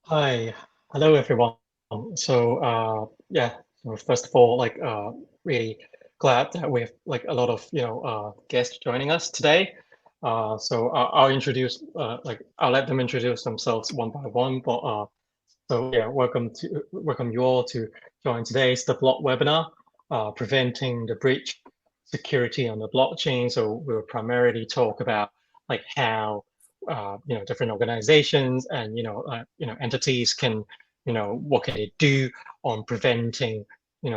Hi, hello everyone. So first of all, really glad that we have like a lot of guests joining us today. I'll introduce I'll let them introduce themselves one by one. Welcome you all to join today's the block webinar, preventing the breach security on the blockchain. So we'll primarily talk about like how different organizations and entities can what can they do on preventing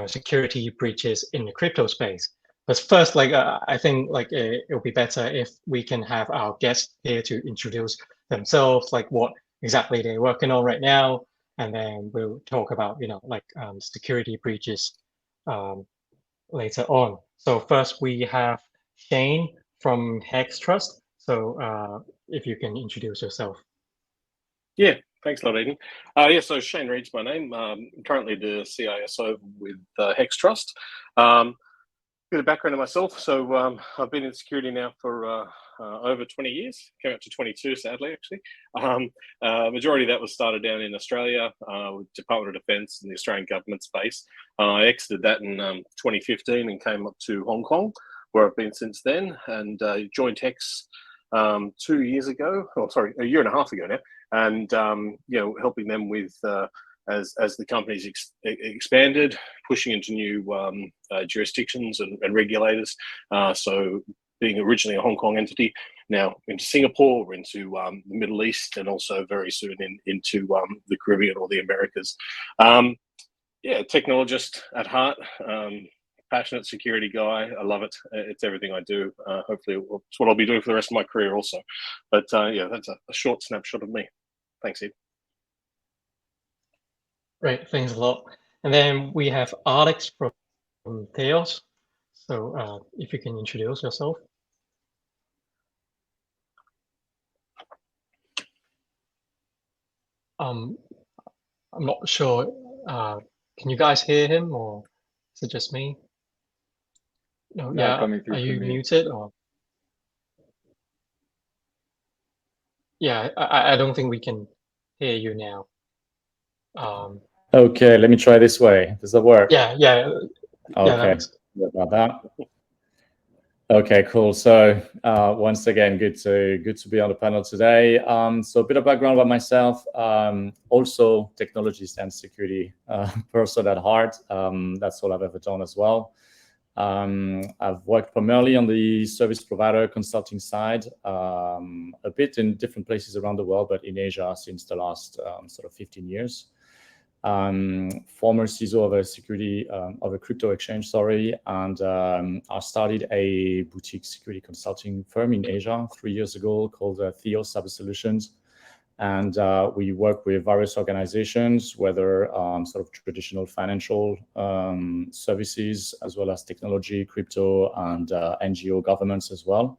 security breaches in the crypto space. But first, I think it'll be better if we can have our guests here to introduce themselves, like what exactly they're working on right now, and then we'll talk about security breaches um, later on. So first we have Shane from Hex Trust. If you can introduce yourself. Yeah, thanks a lot, Eden. So Shane Reed's my name. I'm currently the CISO with Hex Trust. Bit of background on myself. So I've been in security now for over 20 years. Came up to 22, sadly, actually. Majority of that was started down in Australia with Department of Defence and the Australian government space. I exited that in 2015 and came up to Hong Kong, where I've been since then, and joined Hex 2 years ago. Oh, sorry, a year and a half ago now. And helping them with as the company's expanded, pushing into new jurisdictions and regulators. So being originally a Hong Kong entity, now into Singapore, into the Middle East, and also very soon into the Caribbean or the Americas. Technologist at heart. Passionate security guy. I love it. It's everything I do. Hopefully it's what I'll be doing for the rest of my career also. But that's a short snapshot of me. Thanks, Ed. Great, thanks a lot. And then we have Alex from Theos. So if you can introduce yourself. I'm not sure. Can you guys hear him, or is it just me? No, yeah. Coming through are you me. muted or? Yeah, I don't think we can hear you now. Okay, let me try this way. Does that work? Yeah. Okay, sorry about that. Okay, cool. So once again, good to be on the panel today. So a bit of background about myself. Also technologist and security person at heart. That's all I've ever done as well. I've worked primarily on the service provider consulting side, a bit in different places around the world, but in Asia since the last sort of 15 years. Former CISO of a crypto exchange, and I started a boutique security consulting firm in Asia 3 years ago called Theos Cyber Solutions. And we work with various organizations, whether sort of traditional financial services, as well as technology, crypto, and NGO governments as well,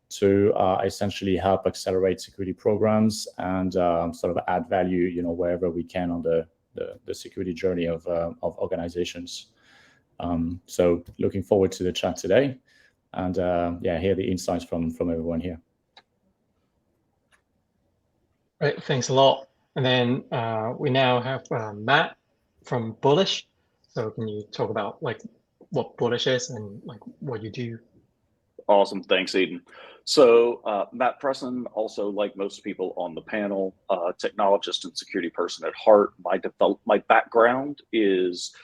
to essentially help accelerate security programs and sort of add value, wherever we can on the security journey of organizations. So looking forward to the chat today, and hear the insights from everyone here. Right, thanks a lot. And then we now have Matt from Bullish. So can you talk about like what Bullish is and like what you do? Awesome, thanks, Eden. So Matt Presson, also like most people on the panel, technologist and security person at heart. My background is,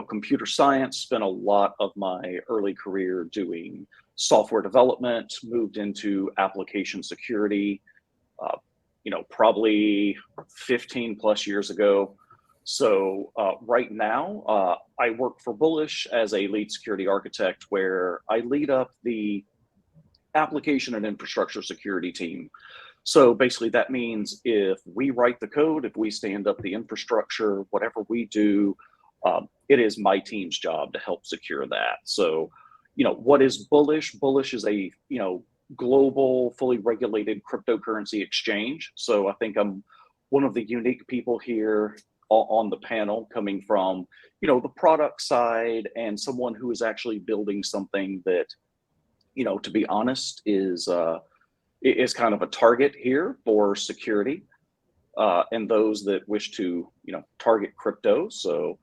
computer science. Spent a lot of my early career doing software development. Moved into application security. Probably 15 plus years ago. So right now, I work for Bullish as a lead security architect, where I lead up the application and infrastructure security team. So basically that means if we write the code, if we stand up the infrastructure, whatever we do, it is my team's job to help secure that. So, what is Bullish? Bullish is a, global, fully regulated cryptocurrency exchange. So I think I'm one of the unique people here on the panel, coming from, the product side, and someone who is actually building something that, to be honest, is kind of a target here for security. and those that wish to, target crypto. So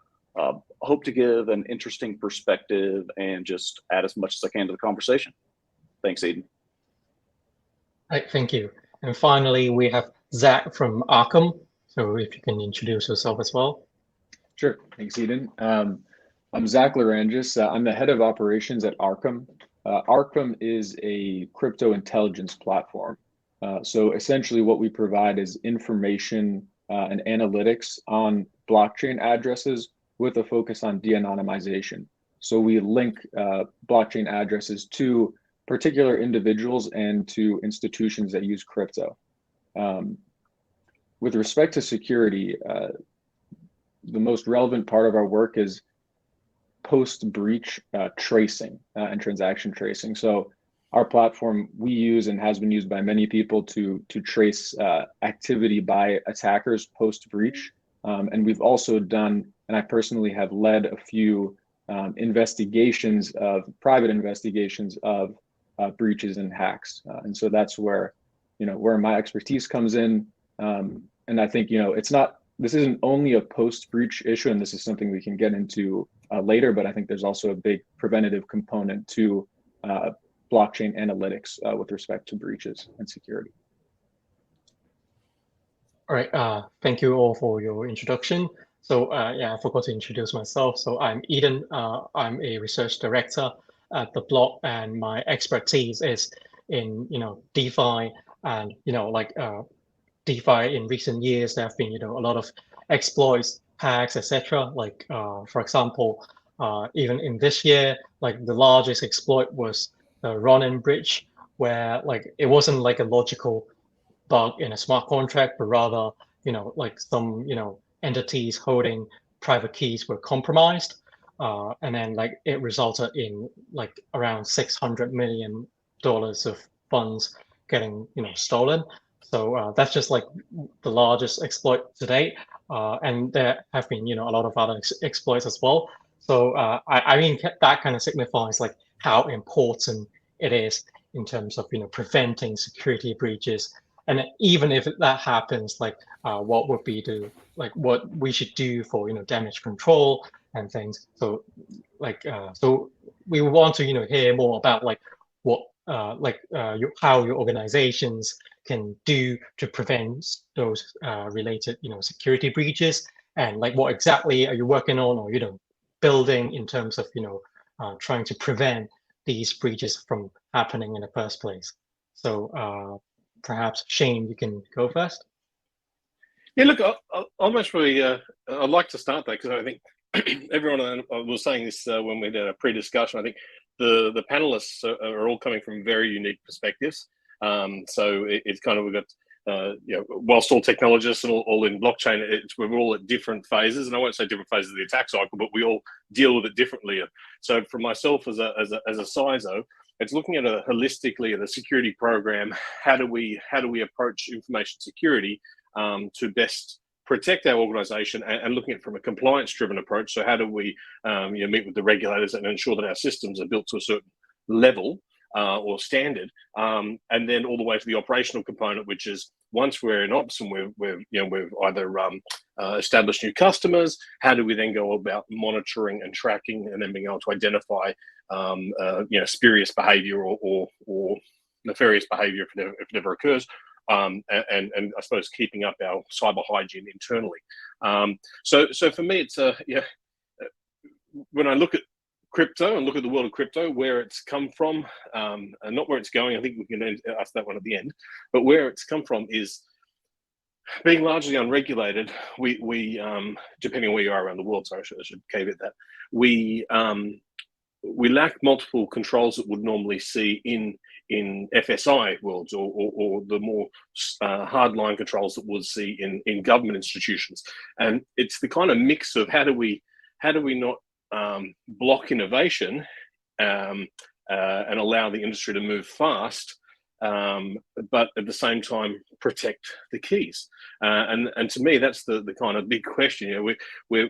hope to give an interesting perspective and just add as much as I can to the conversation. Thanks, Eden. Right, thank you. And finally, we have Zach from Arkham. So if you can introduce yourself as well. Sure. Thanks, Eden. I'm Zach Larangis. I'm the head of operations at Arkham. Arkham is a crypto intelligence platform. So essentially what we provide is information and analytics on blockchain addresses with a focus on de-anonymization. So we link blockchain addresses to particular individuals and to institutions that use crypto. With respect to security, the most relevant part of our work is post-breach tracing and transaction tracing. So our platform we use and has been used by many people to trace activity by attackers post-breach. And we've also done, and I personally have led a few private investigations of breaches and hacks. And so that's where, where my expertise comes in. And I think, this isn't only a post-breach issue, and this is something we can get into later, but I think there's also a big preventative component to blockchain analytics with respect to breaches and security. All right, thank you all for your introduction. So yeah, I forgot to introduce myself. So I'm Eden. I'm a research director at the Block, and my expertise is in DeFi and DeFi. In recent years, there have been a lot of exploits, hacks, etc. Like for example, even in this year, like the largest exploit was the Ronin bridge, where it wasn't like a logical bug in a smart contract, but rather some entities holding private keys were compromised, and then it resulted in around $600 million of funds getting stolen. So that's just the largest exploit to date, and there have been a lot of other exploits as well. So I mean that kind of signifies how important it is in terms of preventing security breaches. And even if that happens, what would be what we should do for damage control and things. So so we want to hear more about what how your organizations can do to prevent those related security breaches, and what exactly are you working on or building in terms of trying to prevent these breaches from happening in the first place. So perhaps Shane, you can go first. Yeah, look, I'm actually I'd like to start that because I think everyone was saying this when we did a pre-discussion. I think the panelists are all coming from very unique perspectives. So it's kind of, we've got whilst all technologists and all in blockchain, we're all at different phases, and I won't say different phases of the attack cycle, but we all deal with it differently. So for myself as a CISO, it's looking at holistically at a security program. How do we approach information security to best protect our organization, and looking at it from a compliance-driven approach. So how do we meet with the regulators and ensure that our systems are built to a certain level or standard, and then all the way to the operational component, which is once we're in ops and we've either established new customers, how do we then go about monitoring and tracking, and then being able to identify spurious behavior or nefarious behavior if it ever occurs. And I suppose keeping up our cyber hygiene internally. So for me, it's when I look at crypto and look at the world of crypto, where it's come from, and not where it's going. I think we can ask that one at the end. But where it's come from is being largely unregulated. We depending on where you are around the world, so I should caveat that we lack multiple controls that would normally see in FSI worlds or the more hardline controls that we'll see in government institutions. And it's the kind of mix of how do we not block innovation and allow the industry to move fast, but at the same time protect the keys. And to me, that's the kind of big question. We're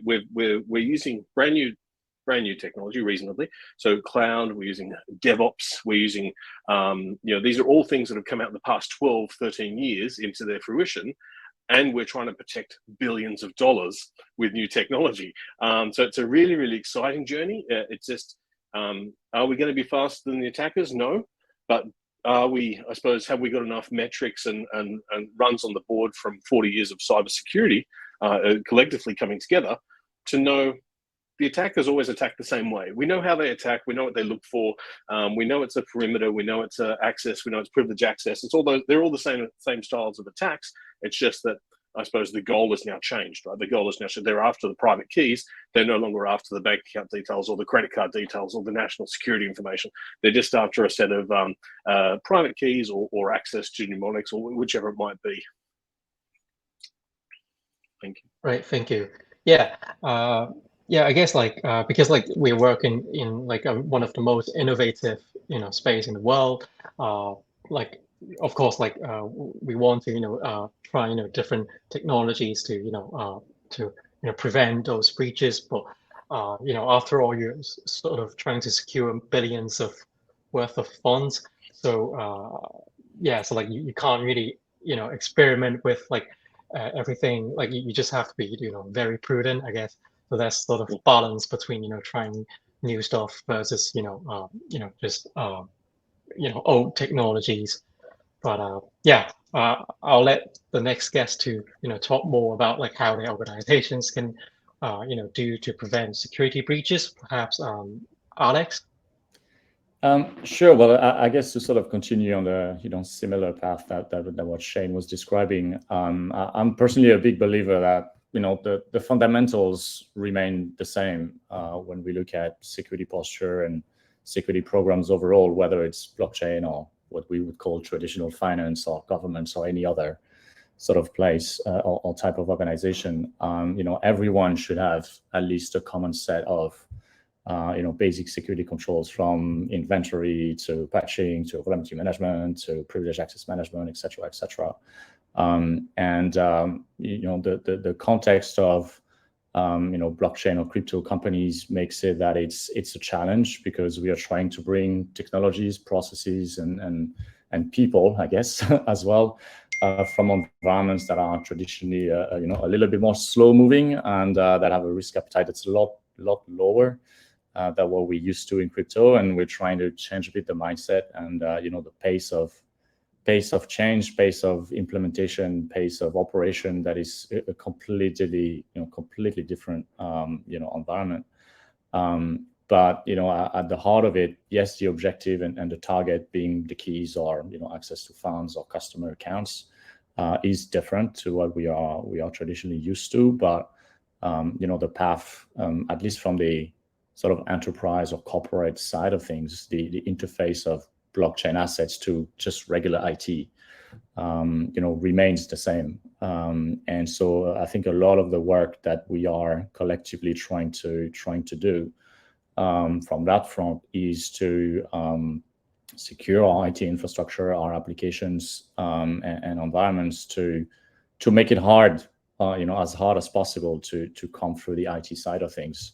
using brand new technology reasonably. So cloud, we're using DevOps, we're using, these are all things that have come out in the past 12, 13 years into their fruition. and we're trying to protect billions of dollars with new technology. So it's a really, really exciting journey. It's just, are we going to be faster than the attackers? No, but are we, I suppose, have we got enough metrics and runs on the board from 40 years of cybersecurity collectively coming together to know the attackers always attack the same way? We know how they attack. We know what they look for. We know it's a perimeter. We know it's access. We know it's privilege access. It's all those. They're all the same styles of attacks. It's just that I suppose the goal has now changed, right? The goal is now they're after the private keys. They're no longer after the bank account details or the credit card details or the national security information. They're just after a set of private keys or access to mnemonics or whichever it might be. Thank you. Right. Thank you. Yeah. Yeah, I guess because we're working in one of the most innovative space in the world. Of course, we want to try different technologies to prevent those breaches. But after all, you're sort of trying to secure billions of worth of funds. So yeah, so you can't really experiment with everything. You just have to be very prudent, I guess. So that's sort of balance between trying new stuff versus just old technologies. But yeah, I'll let the next guest to talk more about how the organizations can do to prevent security breaches. Perhaps Alex. Sure. Well, I guess to sort of continue on the similar path that what Shane was describing. I'm personally a big believer that the fundamentals remain the same when we look at security posture and security programs overall, whether it's blockchain or what we would call traditional finance or governments or any other sort of place or type of organization. Everyone should have at least a common set of basic security controls, from inventory to patching to vulnerability management to privileged access management, et cetera, et cetera. The context of blockchain or crypto companies makes it that it's a challenge, because we are trying to bring technologies, processes, and people, I guess, as well, from environments that are traditionally a little bit more slow moving and that have a risk appetite that's a lot lower than what we used to in crypto. And we're trying to change a bit the mindset and the pace of change, pace of implementation, pace of operation that is a completely different environment. But at the heart of it, yes, the objective and the target being the keys or access to funds or customer accounts is different to what we are traditionally used to. But the path, at least from the sort of enterprise or corporate side of things, the interface of blockchain assets to just regular IT, remains the same. And so I think a lot of the work that we are collectively trying to do from that front is to secure our IT infrastructure, our applications, and environments to make it hard, as hard as possible to come through the IT side of things.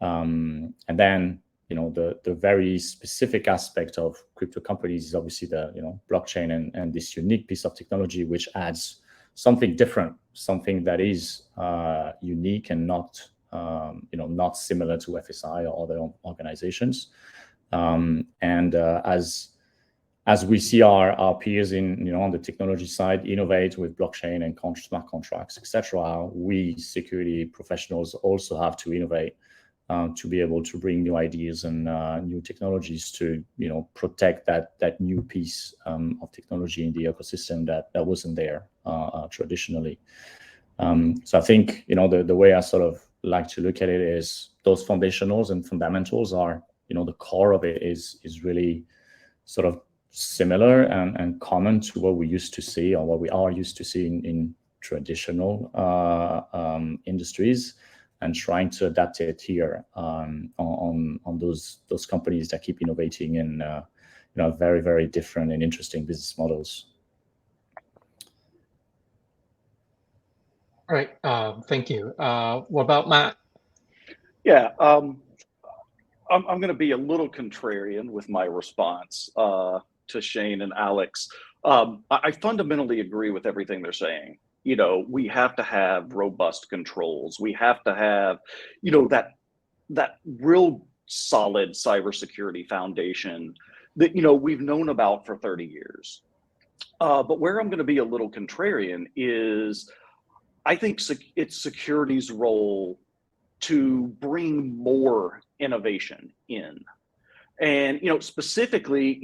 And then the very specific aspect of crypto companies is obviously the blockchain and this unique piece of technology which adds something different, something that is unique and not similar to FSI or other organizations. As we see our peers on the technology side innovate with blockchain and smart contracts, etc., we security professionals also have to innovate to be able to bring new ideas and new technologies to protect that new piece of technology in the ecosystem that wasn't there traditionally. So I think the way I sort of like to look at it is those foundationals and fundamentals are the core of it is really sort of similar and common to what we used to see or what we are used to seeing in traditional industries, and trying to adapt it here on those companies that keep innovating in very, very different and interesting business models. All right. Thank you. What about Matt? Yeah. I'm going to be a little contrarian with my response to Shane and Alex. I fundamentally agree with everything they're saying. we have to have robust controls. We have to have, that real solid cybersecurity foundation that, we've known about for 30 years. But where I'm going to be a little contrarian is I think it's security's role to bring more innovation in. And, specifically,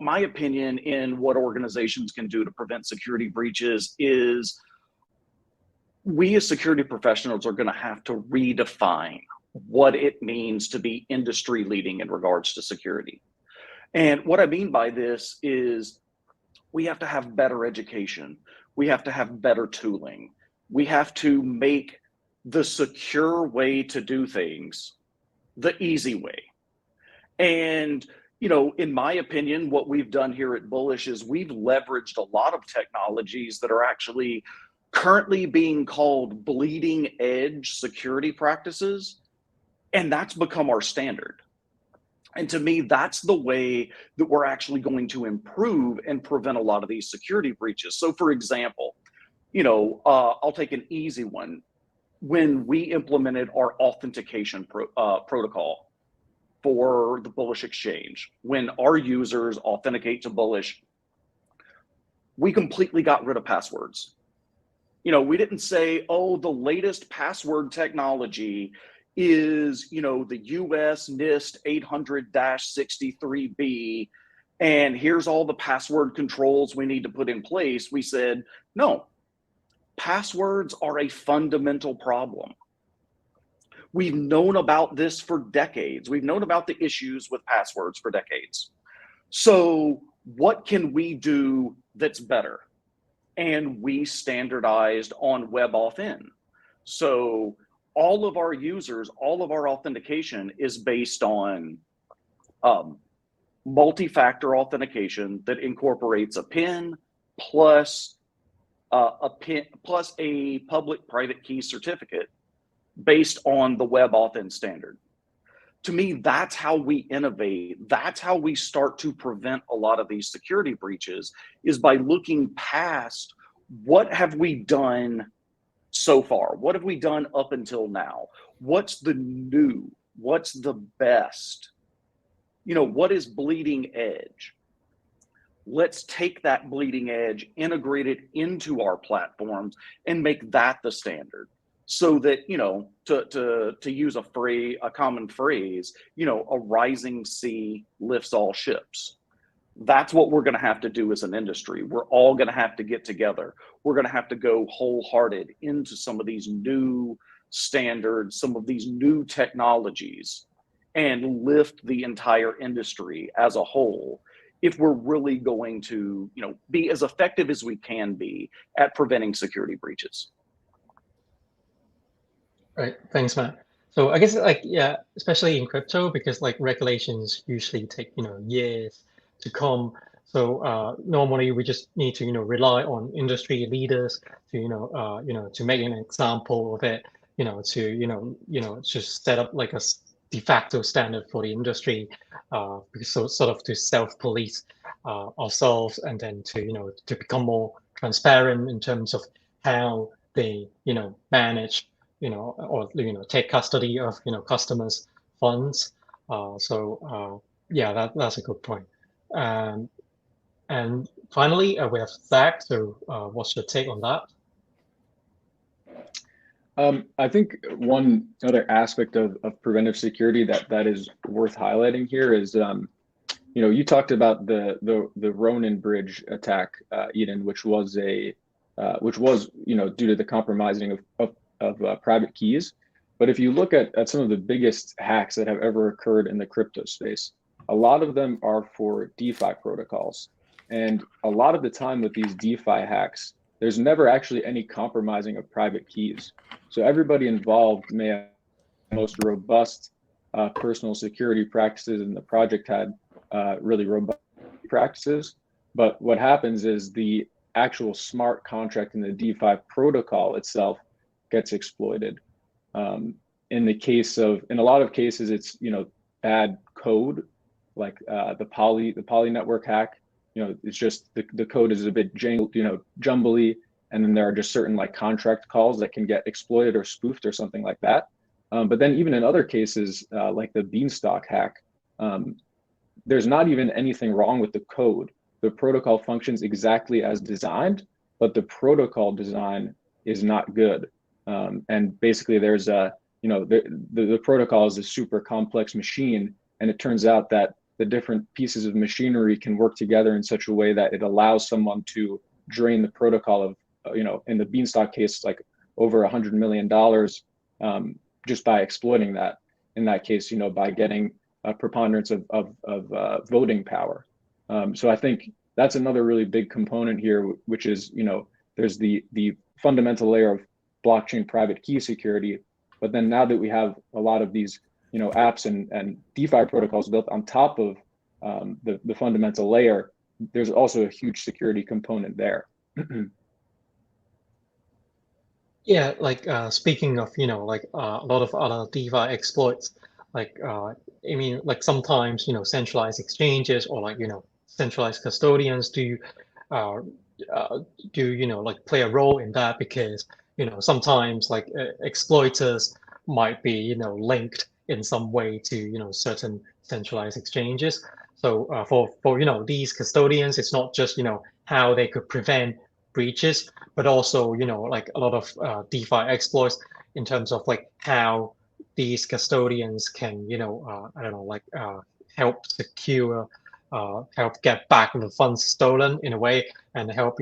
my opinion in what organizations can do to prevent security breaches is we as security professionals are going to have to redefine what it means to be industry leading in regards to security. And what I mean by this is we have to have better education. We have to have better tooling. We have to make the secure way to do things the easy way. And, in my opinion, what we've done here at Bullish is we've leveraged a lot of technologies that are actually currently being called bleeding edge security practices. And that's become our standard. And to me, that's the way that we're actually going to improve and prevent a lot of these security breaches. So for example, I'll take an easy one. When we implemented our authentication protocol for the Bullish Exchange, when our users authenticate to Bullish, we completely got rid of passwords. We didn't say, oh, the latest password technology is, the US NIST 800-63B, and here's all the password controls we need to put in place. We said, no, passwords are a fundamental problem. We've known about this for decades. We've known about the issues with passwords for decades. So what can we do that's better? And we standardized on WebAuthn. So all of our users, all of our authentication is based on multi-factor authentication that incorporates a PIN plus a public-private key certificate based on the WebAuthn standard. To me, that's how we innovate. That's how we start to prevent a lot of these security breaches, is by looking past what have we done so far? What have we done up until now? What's the new? What's the best? What is bleeding edge? Let's take that bleeding edge, integrate it into our platforms, and make that the standard. So that, to use a common phrase, a rising sea lifts all ships. That's what we're going to have to do as an industry. We're all going to have to get together. We're going to have to go wholehearted into some of these new standards, some of these new technologies, and lift the entire industry as a whole if we're really going to, be as effective as we can be at preventing security breaches. Right. Thanks, Matt. So I guess especially in crypto, because regulations usually take, years to come. So normally we just need to, rely on industry leaders to, to make an example of it, just set up like a de facto standard for the industry, so sort of to self-police ourselves, and then to, to become more transparent in terms of how they, manage or take custody of customers' funds. That's a good point. And finally, we have Zach. So, what's your take on that? I think one other aspect of preventive security that is worth highlighting here is, you talked about the Ronin Bridge attack, Eden, which was due to the compromising of private keys. But if you look at some of the biggest hacks that have ever occurred in the crypto space, a lot of them are for DeFi protocols. And a lot of the time with these DeFi hacks, there's never actually any compromising of private keys. So everybody involved may have the most robust personal security practices, and the project had really robust practices. But what happens is the actual smart contract in the DeFi protocol itself gets exploited. In a lot of cases, it's bad code, like the poly network hack. It's just the code is a bit jumbly, and then there are just certain like contract calls that can get exploited or spoofed or something like that. But then even in other cases, like the Beanstalk hack, there's not even anything wrong with the code. The protocol functions exactly as designed, but the protocol design is not good. And basically there's a, the protocol is a super complex machine, and it turns out that the different pieces of machinery can work together in such a way that it allows someone to drain the protocol of, in the Beanstalk case, like over $100 million just by exploiting that. In that case, by getting a preponderance of voting power. So I think that's another really big component here, which is, there's the fundamental layer of blockchain private key security. But then now that we have a lot of these, apps and DeFi protocols built on top of the fundamental layer, there's also a huge security component there. Yeah, like speaking of, like a lot of other DeFi exploits, like I mean, like sometimes, centralized exchanges or like, centralized custodians do like play a role in that, because, sometimes like exploiters might be, linked in some way to, certain centralized exchanges. So for these custodians, it's not just, how they could prevent breaches, but also, like a lot of DeFi exploits in terms of like how these custodians can, I don't know, like help secure, help get back the funds stolen in a way, and help,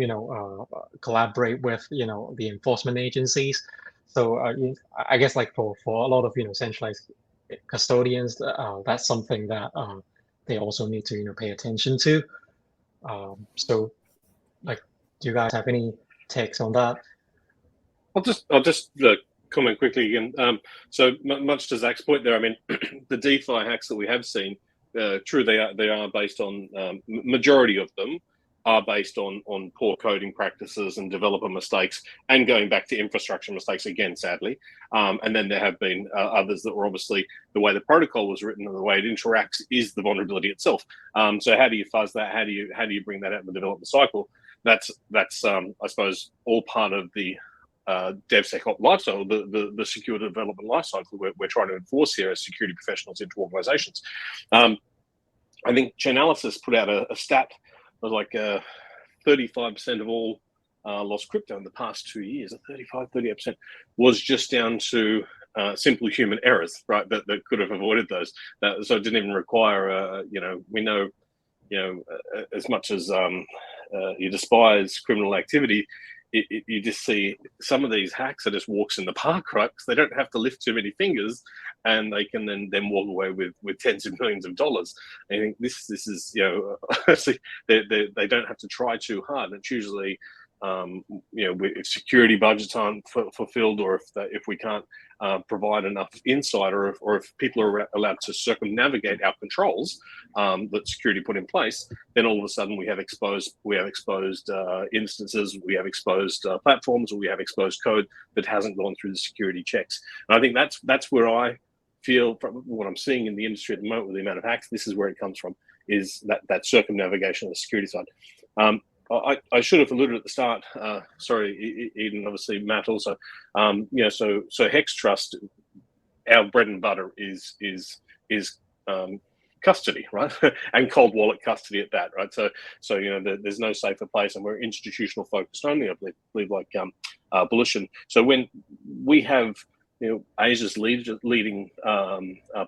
collaborate with, the enforcement agencies. So I guess like for a lot of, centralized custodians, that's something that they also need to, pay attention to. So like, do you guys have any takes on that? I'll just comment quickly again. So much to Zach's point there, I mean, the DeFi hacks that we have seen, true, they are based on, majority of them are based on poor coding practices and developer mistakes, and going back to infrastructure mistakes again, sadly. And then there have been others that were obviously the way the protocol was written and the way it interacts is the vulnerability itself. So how do you fuzz that? How do you bring that out in the development cycle? That's I suppose all part of the DevSecOps lifecycle, the secure development lifecycle we're trying to enforce here as security professionals into organizations. I think Chainalysis put out a stat of like 35% of all lost crypto in the past 2 years, 38% was just down to simple human errors, right? That could have avoided those. So it didn't even require, we know, as much as you despise criminal activity, you just see some of these hacks are just walks in the park, right? Because they don't have to lift too many fingers, and they can then walk away with tens of millions of dollars. I think this is, they don't have to try too hard. It's usually, if security budgets aren't fulfilled, or if we can't provide enough insight, or if people are allowed to circumnavigate our controls that security put in place, then all of a sudden we have exposed instances, we have exposed platforms, or we have exposed code that hasn't gone through the security checks. And I think that's where I feel, from what I'm seeing in the industry at the moment with the amount of hacks, this is where it comes from, is that circumnavigation of the security side. I should have alluded at the start. Sorry, Eden, obviously Matt also. So Hex Trust, our bread and butter is custody, right? And cold wallet custody at that, right? So there's no safer place, and we're institutional focused only, I believe like Bullish. And so when we have Asia's leading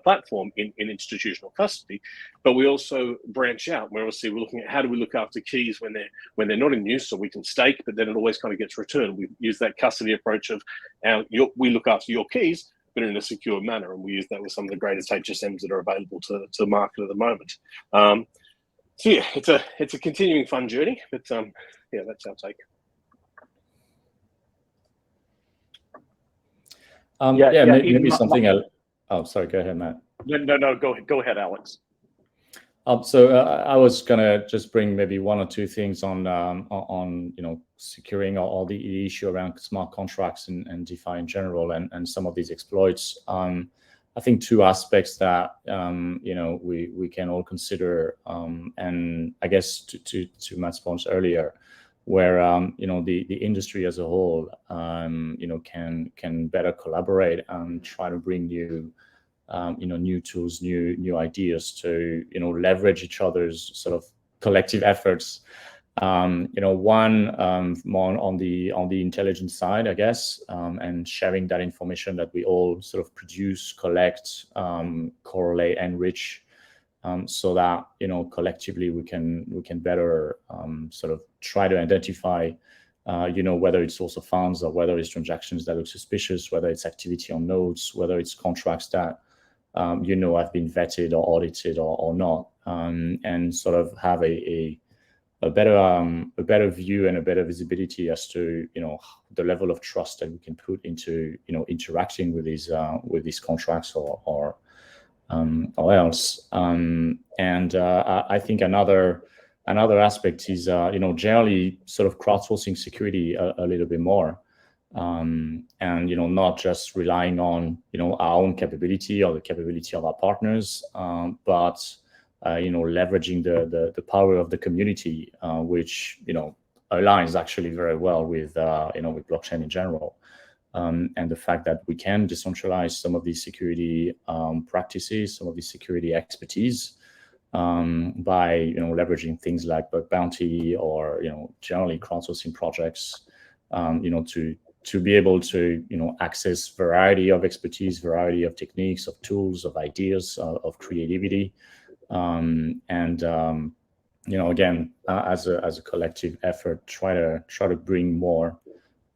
platform in institutional custody, but we also branch out. We're looking at how do we look after keys when they're not in use, so we can stake, but then it always kind of gets returned. We use that custody approach of we look after your keys, but in a secure manner, and we use that with some of the greatest HSMs that are available to the market at the moment. So yeah, it's a continuing fun journey, but yeah, that's our take. Maybe something else. Oh, sorry. Go ahead, Matt. No. Go ahead, Alex. So I was gonna just bring maybe one or two things on securing all the issue around smart contracts and DeFi in general, and some of these exploits. I think two aspects that we can all consider, and I guess to Matt's points earlier. where the industry as a whole can better collaborate and try to bring new new tools, new ideas to leverage each other's sort of collective efforts. One more on the intelligence side, I guess, and sharing that information that we all sort of produce, collect, correlate, enrich, so that collectively we can better sort of try to identify whether it's source of funds or whether it's transactions that look suspicious, whether it's activity on nodes, whether it's contracts that have been vetted or audited or not, and sort of have a better view and a better visibility as to the level of trust that we can put into interacting with these contracts or else. I think another aspect is generally sort of crowdsourcing security a little bit more, and not just relying on our own capability or the capability of our partners, but leveraging the power of the community, which aligns actually very well with with blockchain in general, and the fact that we can decentralize some of these security practices, some of these security expertise, by leveraging things like bug bounty or generally crowdsourcing projects, to be able to access variety of expertise, variety of techniques, of tools, of ideas, of creativity. Again, as a collective effort, try to bring more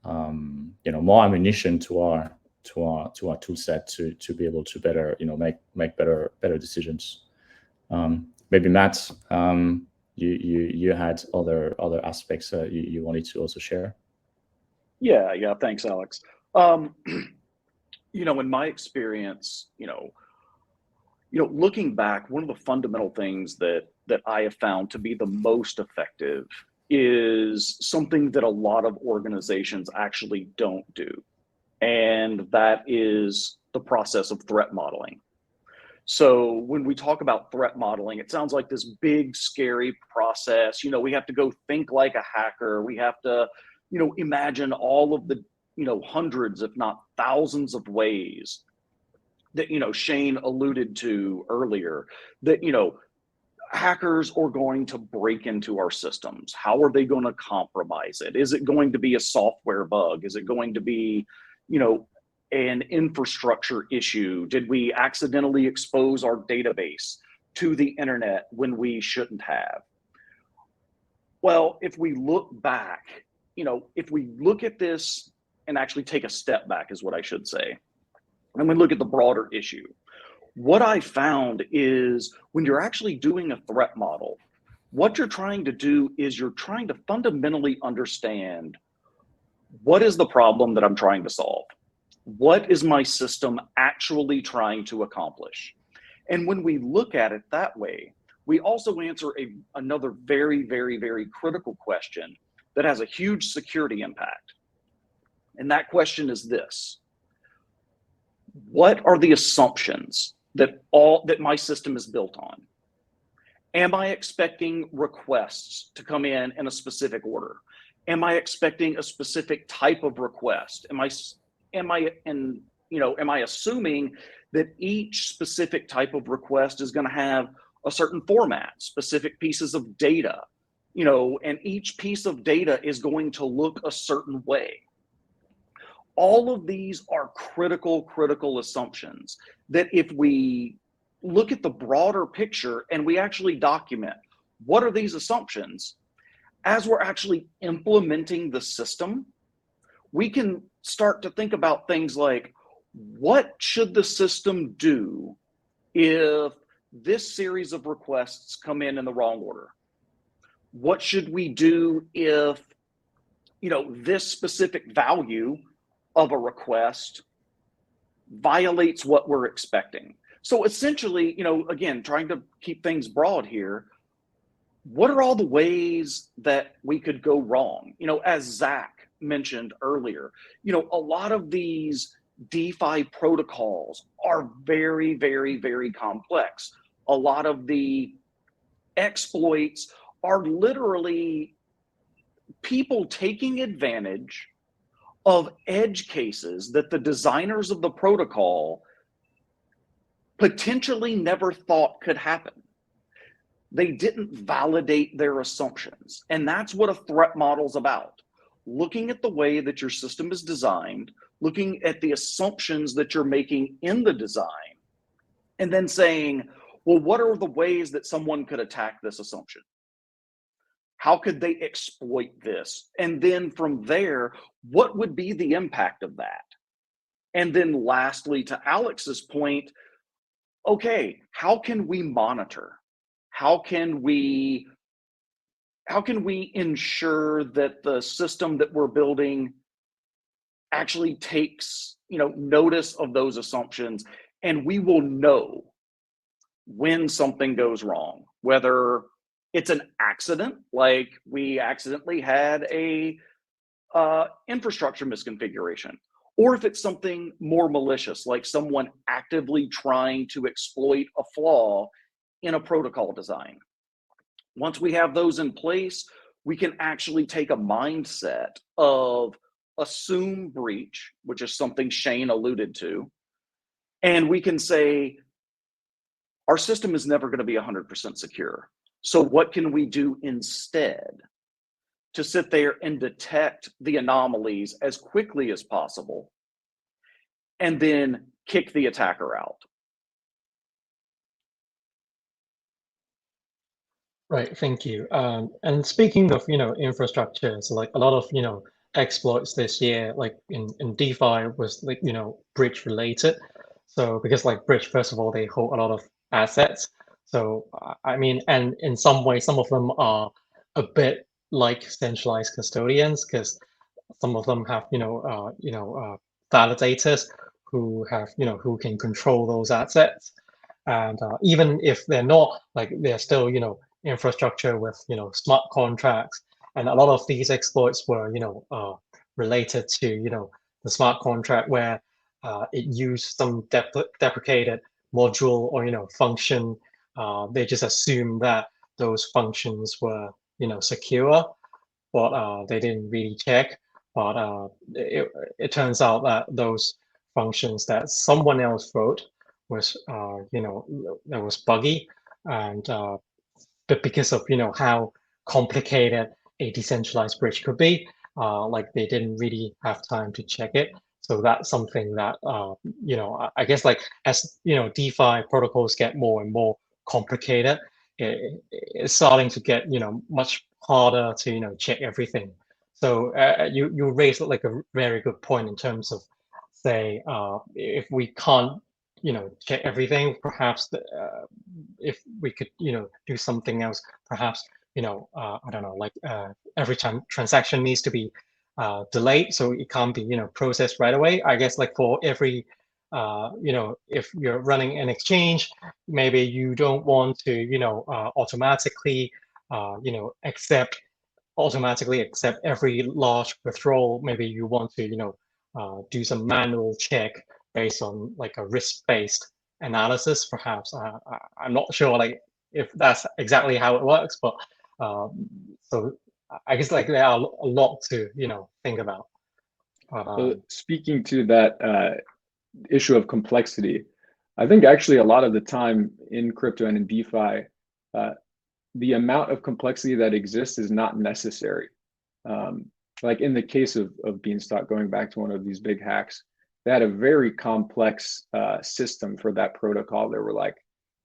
more ammunition to our tool set to be able to better make better decisions. Maybe Matt, you had other aspects you wanted to also share. Yeah, thanks, Alex. In my experience, looking back, one of the fundamental things that I have found to be the most effective is something that a lot of organizations actually don't do. And that is the process of threat modeling. So when we talk about threat modeling, it sounds like this big, scary process. We have to go think like a hacker. We have to, imagine all of the, hundreds, if not thousands of ways that, Shane alluded to earlier, that, hackers are going to break into our systems. How are they going to compromise it? Is it going to be a software bug? Is it going to be, an infrastructure issue? Did we accidentally expose our database to the internet when we shouldn't have? Well, if we look back, if we look at this and actually take a step back is what I should say, and we look at the broader issue, what I found is when you're actually doing a threat model, what you're trying to do is you're trying to fundamentally understand, what is the problem that I'm trying to solve? What is my system actually trying to accomplish? And when we look at it that way, we also answer another very, very, very critical question that has a huge security impact. And that question is this: what are the assumptions that my system is built on? Am I expecting requests to come in a specific order? Am I expecting a specific type of request? Am I assuming that each specific type of request is going to have a certain format, specific pieces of data, and each piece of data is going to look a certain way? All of these are critical assumptions that if we look at the broader picture and we actually document what are these assumptions, as we're actually implementing the system, we can start to think about things like, what should the system do if this series of requests come in the wrong order? What should we do if, this specific value of a request violates what we're expecting? So essentially, again, trying to keep things broad here, what are all the ways that we could go wrong? As Zach mentioned earlier, a lot of these DeFi protocols are very, very, very complex. A lot of the exploits are literally people taking advantage of edge cases that the designers of the protocol potentially never thought could happen. They didn't validate their assumptions. And that's what a threat model's about. Looking at the way that your system is designed, looking at the assumptions that you're making in the design, and then saying, well, what are the ways that someone could attack this assumption? How could they exploit this? And then from there, what would be the impact of that? And then lastly, to Alex's point, okay, how can we monitor? How can we ensure that the system that we're building actually takes, notice of those assumptions, and we will know when something goes wrong, whether it's an accident, like we accidentally had a infrastructure misconfiguration, or if it's something more malicious, like someone actively trying to exploit a flaw in a protocol design. Once we have those in place, we can actually take a mindset of assume breach, which is something Shane alluded to, and we can say, our system is never going to be 100% secure. So what can we do instead to sit there and detect the anomalies as quickly as possible and then kick the attacker out? Right, thank you. And speaking of, infrastructures, like a lot of, exploits this year, like in DeFi was like, bridge related. So because like bridge, first of all, they hold a lot of assets. So I mean, and in some way, some of them are a bit like centralized custodians because some of them have, validators who have, who can control those assets. And even if they're not, like they're still, infrastructure with, smart contracts. And a lot of these exploits were, related to, the smart contract where it used some deprecated module or, function. They just assumed that those functions were, secure, but they didn't really check. But it turns out that those functions that someone else wrote was, that was buggy, and but because of how complicated a decentralized bridge could be, like they didn't really have time to check it. So that's something that I guess like as DeFi protocols get more and more complicated, it's starting to get much harder to check everything. So you raised like a very good point in terms of say if we can't check everything, perhaps if we could do something else, perhaps I don't know, like every time transaction needs to be delayed, so it can't be processed right away. I guess like for every if you're running an exchange, maybe you don't want to automatically automatically accept every large withdrawal. Maybe you want to do some manual check based on like a risk-based analysis, perhaps. I'm not sure like if that's exactly how it works, but so I guess like there are a lot to think about. So speaking to that issue of complexity, I think actually a lot of the time in crypto and in DeFi, the amount of complexity that exists is not necessary. Like in the case of Beanstalk, going back to one of these big hacks, they had a very complex system for that protocol. There were like,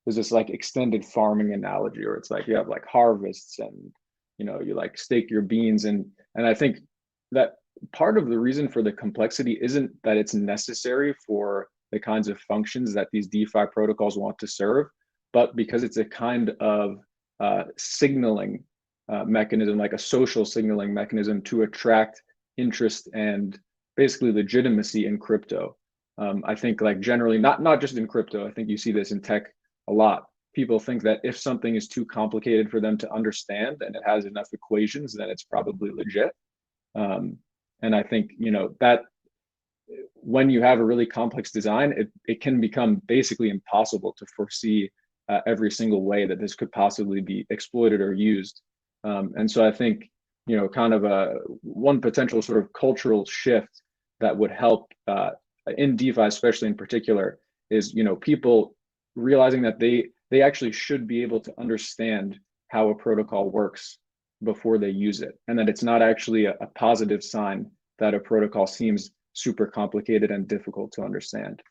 there's this like extended farming analogy, or it's like you have like harvests and you like stake your beans, and I think that part of the reason for the complexity isn't that it's necessary for the kinds of functions that these DeFi protocols want to serve, but because it's a kind of signaling mechanism, like a social signaling mechanism to attract interest and basically legitimacy in crypto. I think like generally, not just in crypto, I think you see this in tech a lot. People think that if something is too complicated for them to understand and it has enough equations, then it's probably legit. And I think, that when you have a really complex design, it can become basically impossible to foresee every single way that this could possibly be exploited or used. And so I think, kind of one potential sort of cultural shift that would help in DeFi, especially in particular, is people realizing that they actually should be able to understand how a protocol works before they use it, and that it's not actually a positive sign that a protocol seems super complicated and difficult to understand.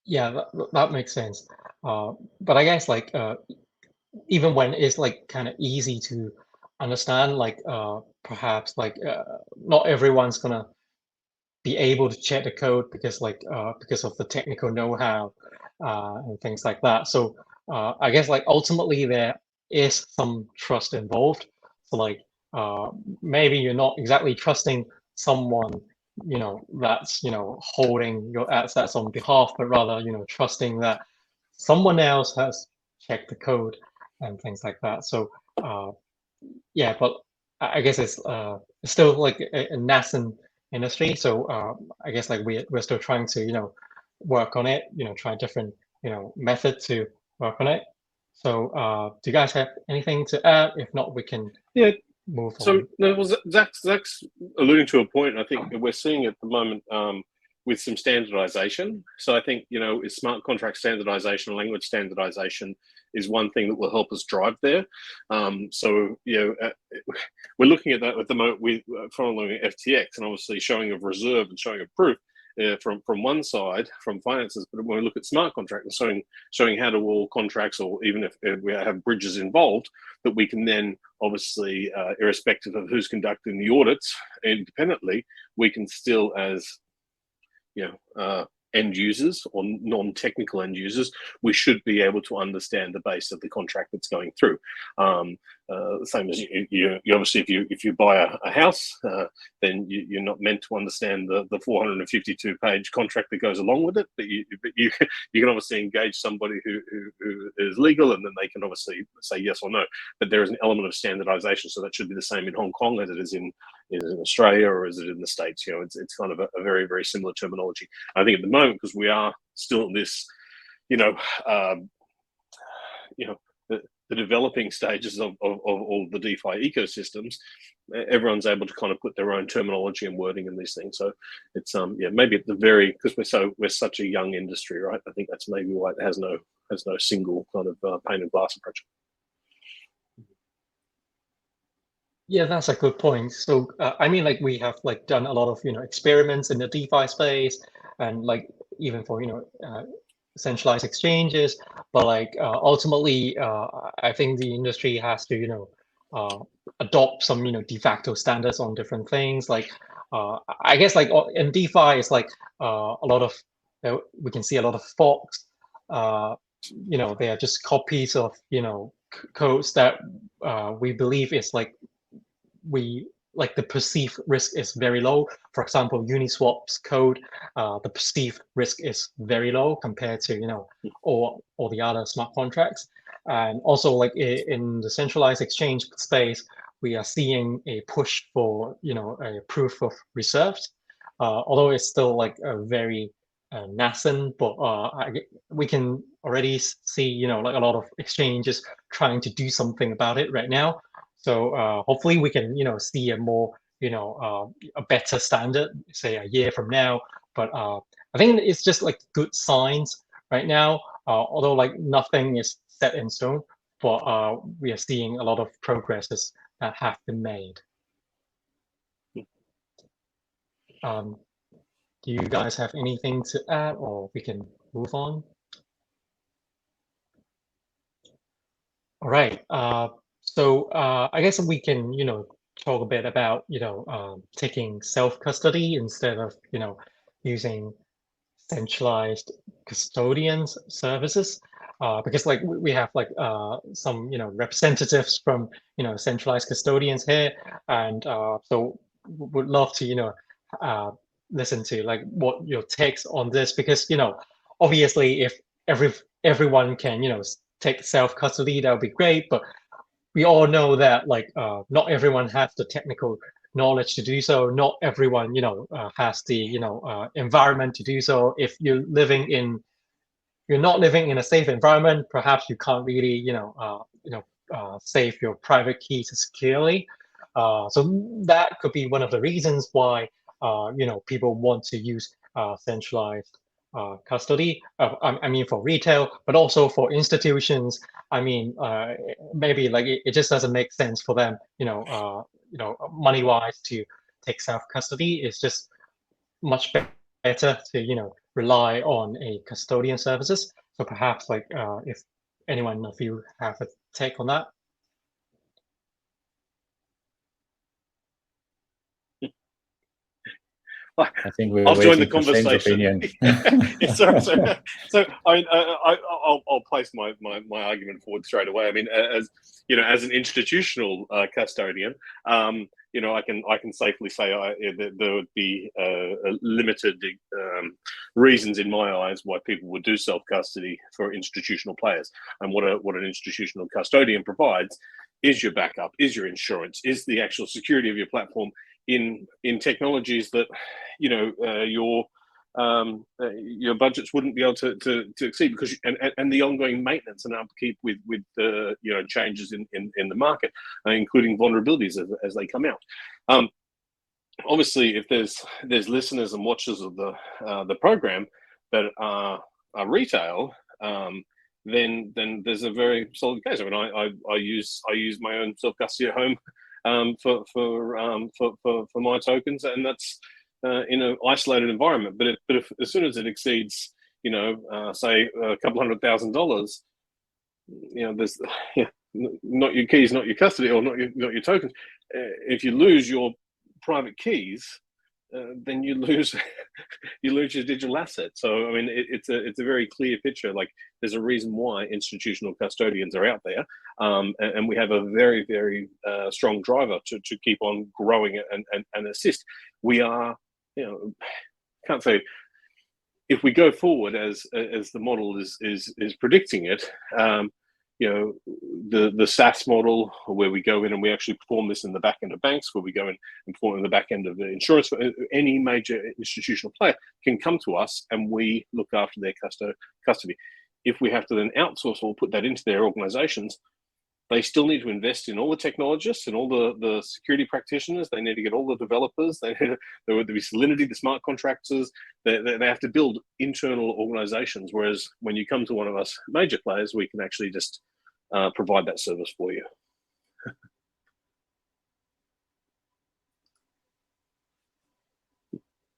Yeah, that makes sense. But I guess like even when it's like kind of easy to understand, like perhaps like not everyone's gonna be able to check the code because like because of the technical know-how and things like that. So I guess like ultimately there is some trust involved. So like maybe you're not exactly trusting someone that's holding your assets on behalf, but rather trusting that someone else has checked the code and things like that. So yeah, but I guess it's still like a nascent industry. So I guess like we're still trying to work on it. Try different method to work on it. So do you guys have anything to add? If not, we can move So on. no, well, Zach's alluding to a point. I think we're seeing at the moment with some standardization. So I think is smart contract standardization, language standardization is one thing that will help us drive there. So we're looking at that at the moment with following FTX and obviously showing of reserve and showing of proof. From one side, from finances, but when we look at smart contracts and showing how do all contracts, or even if we have bridges involved, that we can then obviously, irrespective of who's conducting the audits independently, we can still as end users or non-technical end users, we should be able to understand the base of the contract that's going through. Same as you obviously, if you buy a house, then you're not meant to understand the 452-page contract that goes along with it. But you can obviously engage somebody who is legal, and then they can obviously say yes or no. But there is an element of standardization, so that should be the same in Hong Kong as it is in Australia, or is it in the States? It's kind of a very, very similar terminology. I think at the moment, because we are still in this, the developing stages of all the DeFi ecosystems, everyone's able to kind of put their own terminology and wording in these things. So it's maybe at the very, because we're such a young industry, right? I think that's maybe why it has no single kind of pane of glass approach. Yeah, that's a good point. So I mean, like we have like done a lot of experiments in the DeFi space, and like even for centralized exchanges, but like ultimately I think the industry has to adopt some de facto standards on different things. Like I guess like in DeFi it's like a lot of we can see a lot of forks. They are just copies of codes that we believe is like the perceived risk is very low. For example, Uniswap's code, the perceived risk is very low compared to all the other smart contracts. And also like in the centralized exchange space, we are seeing a push for a proof of reserves, although it's still like a very nascent, but we can already see like a lot of exchanges trying to do something about it right now. So hopefully we can, see a more, a better standard, say a year from now. But I think it's just like good signs right now. Although like nothing is set in stone, but we are seeing a lot of progresses that have been made. Do you guys have anything to add, or we can move on? All right. So I guess we can, talk a bit about, taking self-custody instead of, using centralized custodians services. Because like we have like some, representatives from, centralized custodians here. And so would love to, listen to like what your takes on this, because, obviously if everyone can, take self-custody, that would be great. But we all know that like not everyone has the technical knowledge to do so. Not everyone, has the environment to do so. If you're living in you're not living in a safe environment, perhaps you can't really, save your private keys securely. So that could be one of the reasons why, people want to use centralized custody. I mean, for retail, but also for institutions. I mean, maybe like it just doesn't make sense for them, money wise to take self custody. It's just much better to rely on a custodian services. So perhaps like if anyone of you have a take on that. I think we're I've joined the waiting for Shane's conversation. opinion. So I'll place my argument forward straight away. I mean, as as an institutional custodian, I can safely say there would be limited reasons in my eyes why people would do self custody for institutional players. And what an institutional custodian provides is your backup, is your insurance, is the actual security of your platform in technologies that your budgets wouldn't be able to exceed, because and the ongoing maintenance and upkeep with the changes in the market, including vulnerabilities as they come out. Obviously, if there's listeners and watchers of the program that are retail, then there's a very solid case. I mean, I use my own self custody at home for my tokens, and that's in an isolated environment. But if as soon as it exceeds, say a couple $100,000, there's not your keys, not your custody, or not your tokens. If you lose your private keys, then you lose your digital asset. So I mean, it's a very clear picture. Like, there's a reason why institutional custodians are out there, and we have a very, very strong driver to keep on growing and assist. We are, can't say, if we go forward as the model is predicting it. The SaaS model, where we go in and we actually perform this in the back end of banks, where we go in and perform in the back end of the insurance, any major institutional player can come to us and we look after their custody. If we have to then outsource or put that into their organizations, they still need to invest in all the technologists and all the security practitioners. They need to get all the developers. There would be Salinity, the smart contractors. They have to build internal organizations. Whereas when you come to one of us major players, we can actually just provide that service for you.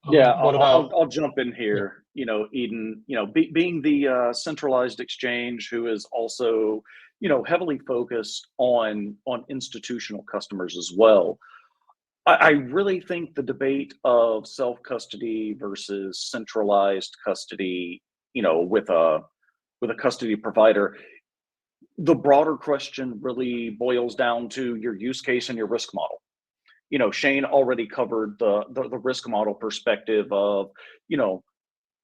Yeah, I'll jump in here. Eden, being the centralized exchange who is also, heavily focused on institutional customers as well. I really think the debate of self-custody versus centralized custody, with a custody provider, the broader question really boils down to your use case and your risk model. Shane already covered the risk model perspective of,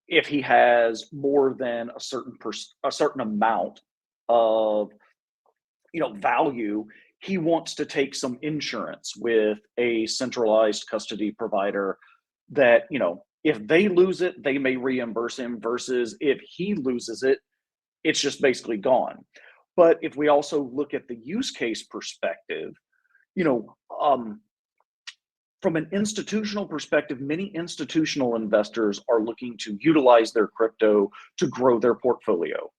if he has more than a certain amount of, value, he wants to take some insurance with a centralized custody provider that, if they lose it, they may reimburse him, versus if he loses it, it's just basically gone. But if we also look at the use case perspective, from an institutional perspective, many institutional investors are looking to utilize their crypto to grow their portfolio.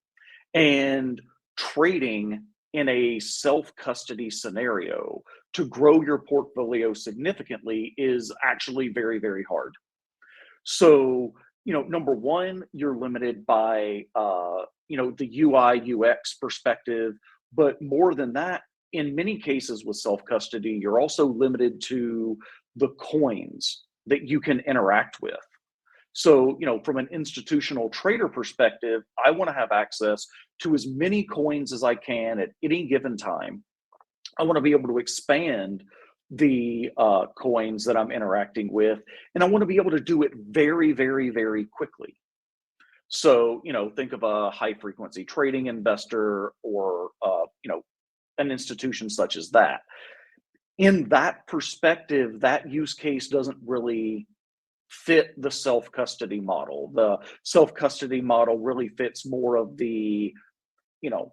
And trading in a self-custody scenario to grow your portfolio significantly is actually very, very hard. So, number one, you're limited by, the UI, UX perspective. But more than that, in many cases with self-custody, you're also limited to the coins that you can interact with. So, from an institutional trader perspective, I want to have access to as many coins as I can at any given time. I want to be able to expand the coins that I'm interacting with, and I want to be able to do it very, very, very quickly. So, think of a high frequency trading investor, or, an institution such as that. In that perspective, that use case doesn't really fit the self-custody model. The self-custody model really fits more of the, you know,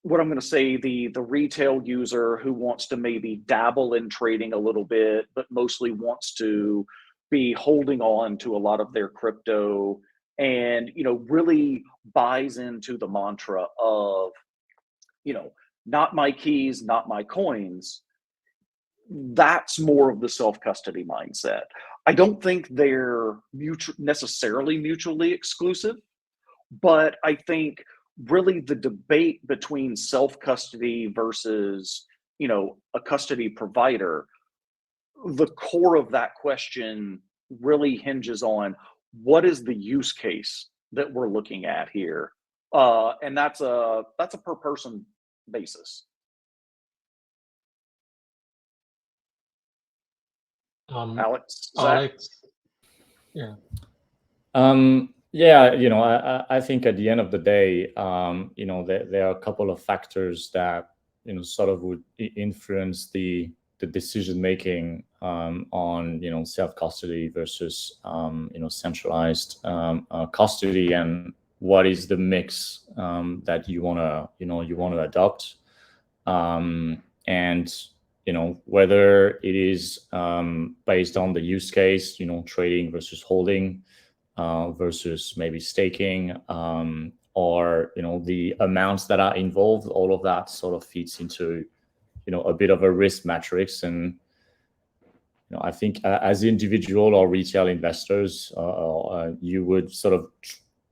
what I'm going to say, the retail user who wants to maybe dabble in trading a little bit, but mostly wants to be holding on to a lot of their crypto, and, you know, really buys into the mantra of, you know, not my keys, not my coins. That's more of the self-custody mindset. I don't think they're necessarily mutually exclusive, but I think really the debate between self-custody versus, you know, a custody provider, the core of that question really hinges on what is the use case that we're looking at here, and that's a per person basis. Alex, Alex, yeah. Yeah, you know, I think at the end of the day, you know, there are a couple of factors that, you know, sort of would influence the decision making on, you know, self custody versus, you know, centralized custody, and what is the mix that you wanna adopt, and you know, whether it is based on the use case, you know, trading versus holding. Versus maybe staking, or, you know, the amounts that are involved. All of that sort of feeds into, you know, a bit of a risk matrix. And, you know, I think as individual or retail investors, you would sort of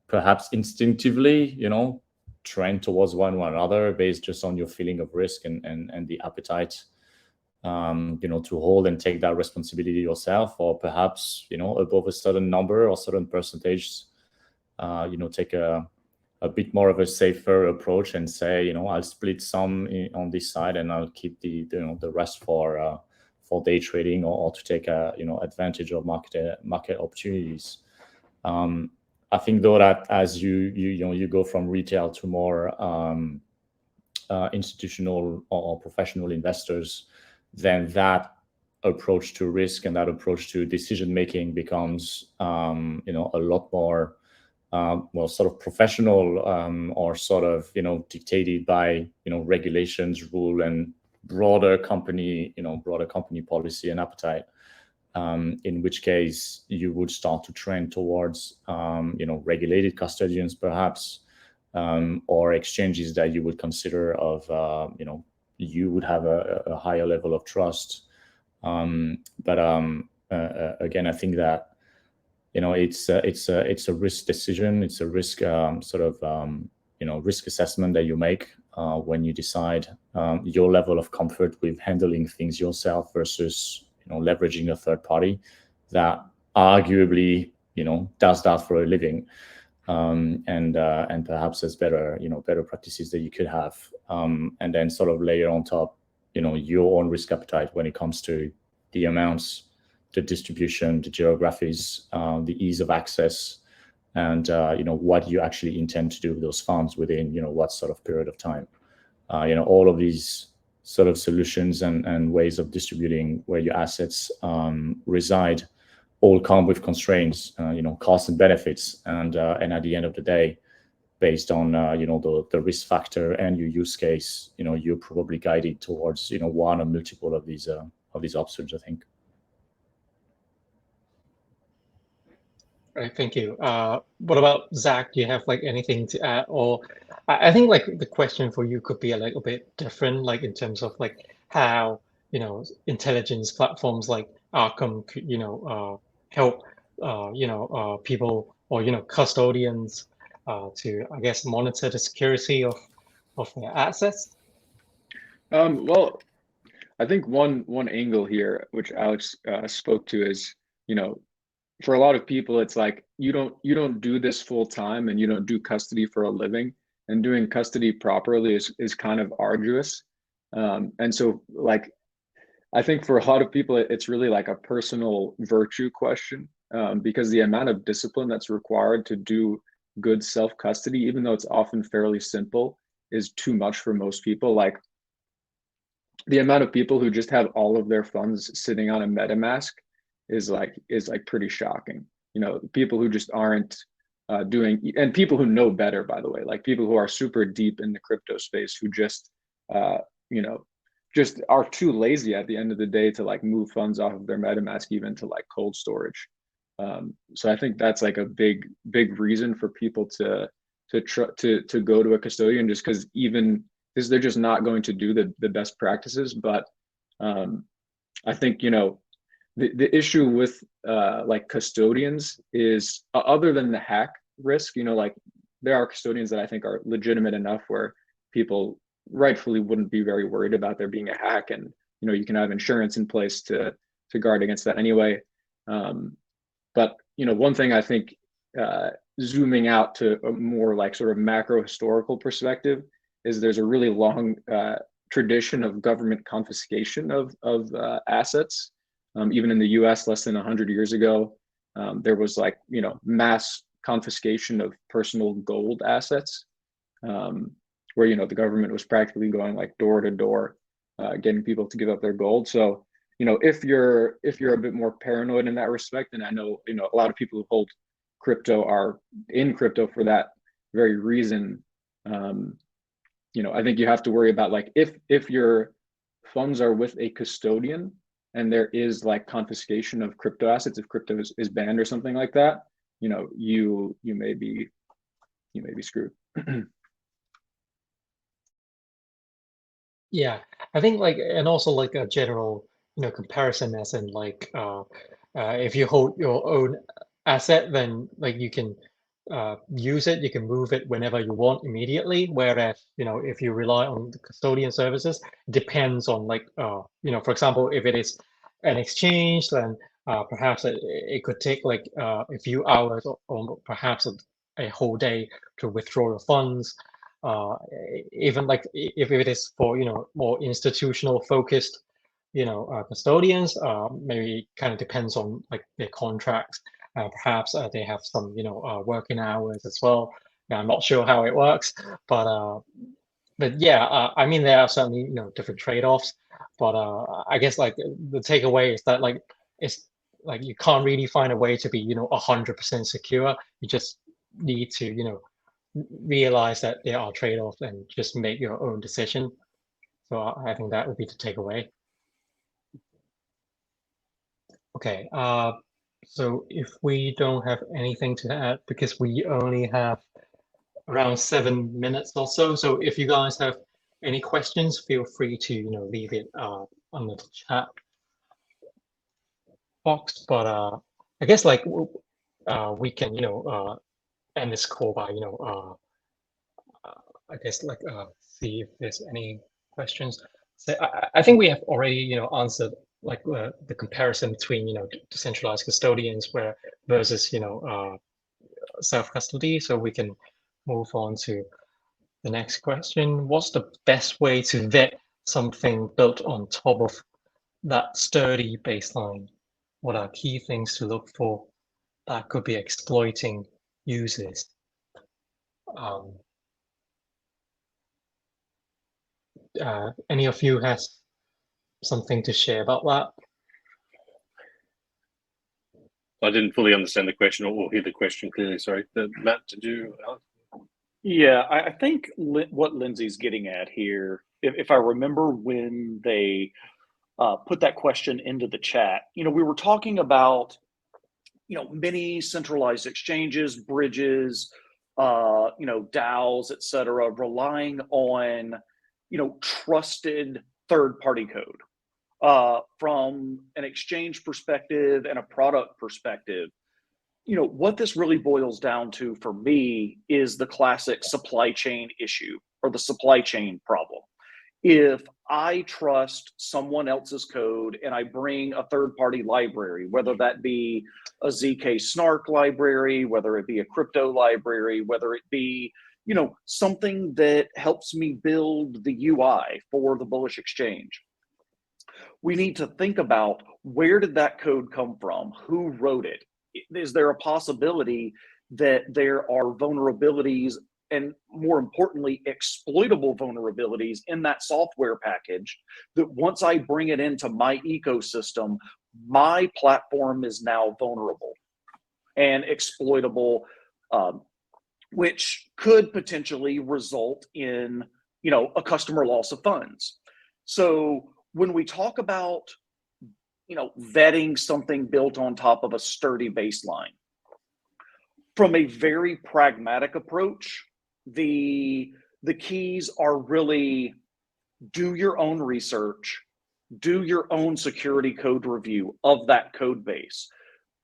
perhaps instinctively, you know, trend towards one or another based just on your feeling of risk and the appetite, you know, to hold and take that responsibility yourself, or perhaps, you know, above a certain number or certain percentage, you know, take a bit more of a safer approach and say, you know, I'll split some on this side and I'll keep the you know, the rest for day trading, or to take you know, advantage of market opportunities. I think though that as you know, you go from retail to more institutional or professional investors, then that approach to risk and that approach to decision making becomes, you know, a lot more, well, sort of professional, or sort of, you know, dictated by, you know, regulations, rule, and broader company policy and appetite. In which case you would start to trend towards, you know, regulated custodians, perhaps, or exchanges that you would consider of, you know, you would have a higher level of trust. But again, I think that, you know, it's a risk decision. It's a risk sort of, you know, risk assessment that you make when you decide your level of comfort with handling things yourself versus, you know, leveraging a third party that arguably, you know, does that for a living. And perhaps there's better practices that you could have, and then sort of layer on top, you know, your own risk appetite when it comes to the amounts, the distribution, the geographies, the ease of access, and you know, what you actually intend to do with those funds within, you know, what sort of period of time. You know, all of these sort of solutions and ways of distributing where your assets reside all come with constraints, you know, costs and benefits, and at the end of the day, based on you know, the risk factor and your use case, you know, you're probably guided towards, you know, one or multiple of these options, I think. Right, thank you. What about Zach? Do you have like anything to add? Or I think like the question for you could be a little bit different, like in terms of like how, you know, intelligence platforms like Arkham could, you know, help, you know, people, or, you know, custodians to, I guess, monitor the security of their assets. Well, I think one angle here, which Alex spoke to, is, you know, for a lot of people, it's like you don't do this full time, and you don't do custody for a living, and doing custody properly is kind of arduous. And so, like, I think for a lot of people, it's really like a personal virtue question, because the amount of discipline that's required to do good self-custody, even though it's often fairly simple, is too much for most people. Like, the amount of people who just have all of their funds sitting on a MetaMask is like pretty shocking. You know, people who just aren't doing, and people who know better, by the way, like people who are super deep in the crypto space who just you know, just are too lazy at the end of the day to like move funds off of their MetaMask even to like cold storage. So I think that's like a big reason for people to go to a custodian, just because even because they're just not going to do the best practices. But I think, you know, the issue with like custodians is other than the hack risk, you know, like there are custodians that I think are legitimate enough where people rightfully wouldn't be very worried about there being a hack, and you know, you can have insurance in place to guard against that anyway. But you know, one thing I think, zooming out to a more like sort of macro historical perspective, is there's a really long tradition of government confiscation of assets. Even in the U.S., less than 100 years ago, there was like, you know, mass confiscation of personal gold assets, where, you know, the government was practically going like door to door, getting people to give up their gold. So, you know, if you're a bit more paranoid in that respect, and I know, you know, a lot of people who hold crypto are in crypto for that very reason, you know, I think you have to worry about like if your funds are with a custodian and there is like confiscation of crypto assets, if crypto is banned or something like that, you know, you may be screwed. Yeah, I think like, and also like a general, you know, comparison as in like, if you hold your own asset, then like you can use it, you can move it whenever you want immediately. Whereas, you know, if you rely on the custodian services, depends on like, you know, for example, if it is an exchange, then perhaps it could take like a few hours or perhaps a whole day to withdraw your funds. Even like if it is for, you know, more institutional focused, you know, custodians, maybe kind of depends on like their contracts. Perhaps they have some, you know, working hours as well. Yeah, I'm not sure how it works, but yeah, I mean, there are certainly, you know, different trade-offs. But I guess like the takeaway is that like it's like you can't really find a way to be, you know, 100% secure. You just need to, you know, realize that there are trade-offs and just make your own decision. So I think that would be the takeaway. Okay, so if we don't have anything to add, because we only have around 7 minutes or so, so if you guys have any questions, feel free to, you know, leave it on the chat box. But I guess like we can, you know, end this call by, you know, I guess like see if there's any questions. So I think we have already, you know, answered like the comparison between, you know, decentralized custodians versus, you know, self-custody. So we can move on to the next question. What's the best way to vet something built on top of that sturdy baseline? What are key things to look for that could be exploiting users? Any of you has something to share about that? I didn't fully understand the question or hear the question clearly. Sorry, Matt, did you? Yeah, I think what Lindsay's getting at here, if I remember when they put that question into the chat, you know, we were talking about, you know, many centralized exchanges, bridges, you know, DAOs, et cetera, relying on, you know, trusted third-party code. From an exchange perspective and a product perspective, you know, what this really boils down to for me is the classic supply chain issue or the supply chain problem. If I trust someone else's code and I bring a third-party library, whether that be a ZK Snark library, whether it be a crypto library, whether it be, you know, something that helps me build the UI for the Bullish Exchange, we need to think about, where did that code come from? Who wrote it? Is there a possibility that there are vulnerabilities, and more importantly, exploitable vulnerabilities in that software package that once I bring it into my ecosystem my platform is now vulnerable and exploitable, which could potentially result in, a customer loss of funds. So when we talk about, vetting something built on top of a sturdy baseline, from a very pragmatic approach, the keys are really do your own research, do your own security code review of that code base.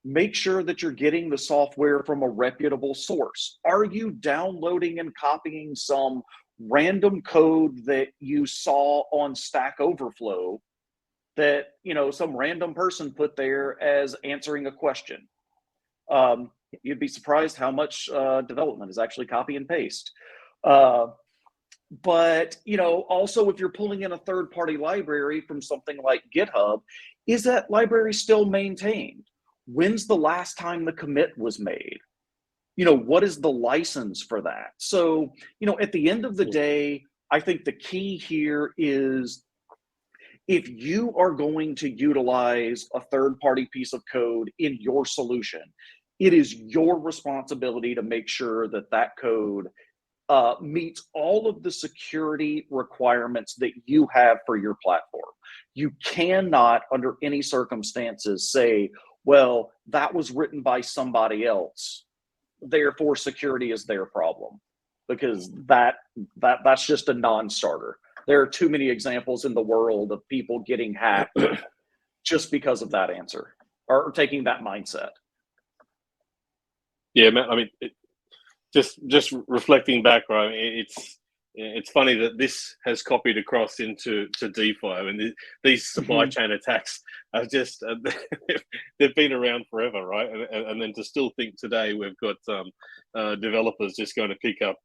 Make sure that you're getting the software from a reputable source. Are you downloading and copying some random code that you saw on Stack Overflow that, some random person put there as answering a question? You'd be surprised how much development is actually copy and paste. But, also if you're pulling in a third-party library from something like GitHub, is that library still maintained? When's the last time the commit was made? What is the license for that? So, at the end of the day, I think the key here is if you are going to utilize a third-party piece of code in your solution, it is your responsibility to make sure that that code meets all of the security requirements that you have for your platform. You cannot, under any circumstances, say, well, that was written by somebody else, therefore security is their problem, because that's just a non-starter. There are too many examples in the world of people getting hacked just because of that answer or taking that mindset. Yeah, man. I mean, just reflecting back, right? It's funny that this has copied across into DeFi. I mean, these supply chain attacks are just they've been around forever, right? And then to still think today we've got developers just going to pick up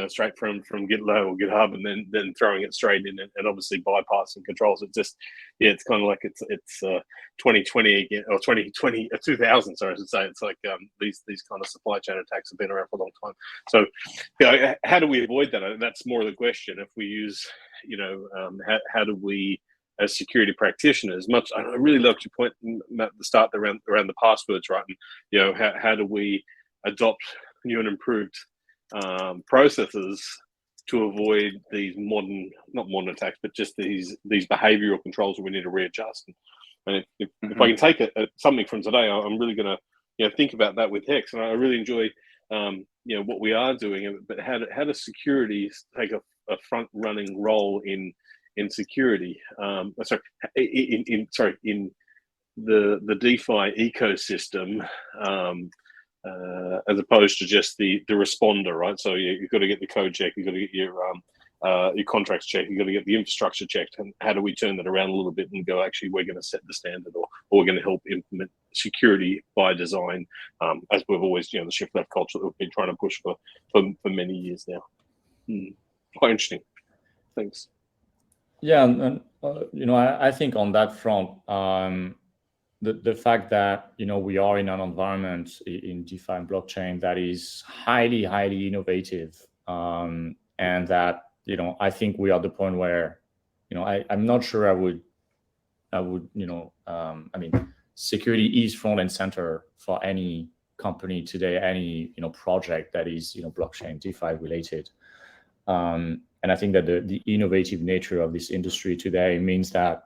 straight from GitLab or GitHub and then throwing it straight in and obviously bypassing controls. It just it's kind of like it's 2020 again, or 2020 2000. Sorry, I should say. It's like these kind of supply chain attacks have been around for a long time. So how do we avoid that? That's more of the question. If we use how do we, as security practitioners, I really loved your point at the start around the passwords, right? And how do we adopt new and improved processes to avoid these not modern attacks, but just these behavioral controls that we need to readjust. And if I can take something from today, I'm really going to think about that with Hex, and I really enjoy what we are doing, but how does security take a front running role in security? In the DeFi ecosystem, as opposed to just the responder, right? So you've got to get the code check, you've got to get your contracts checked, you've got to get the infrastructure checked, and how do we turn that around a little bit and go, actually, we're going to set the standard, or we're going to help implement security by design, as we've always, the shift left culture that we've been trying to push for many years now. Quite interesting. Thanks. Yeah, and I think on that front, the fact that we are in an environment in DeFi and blockchain that is highly innovative, and that I think we are at the point where I'm not sure I would security is front and center for any company today, any project that is blockchain DeFi related. And I think that the innovative nature of this industry today means that,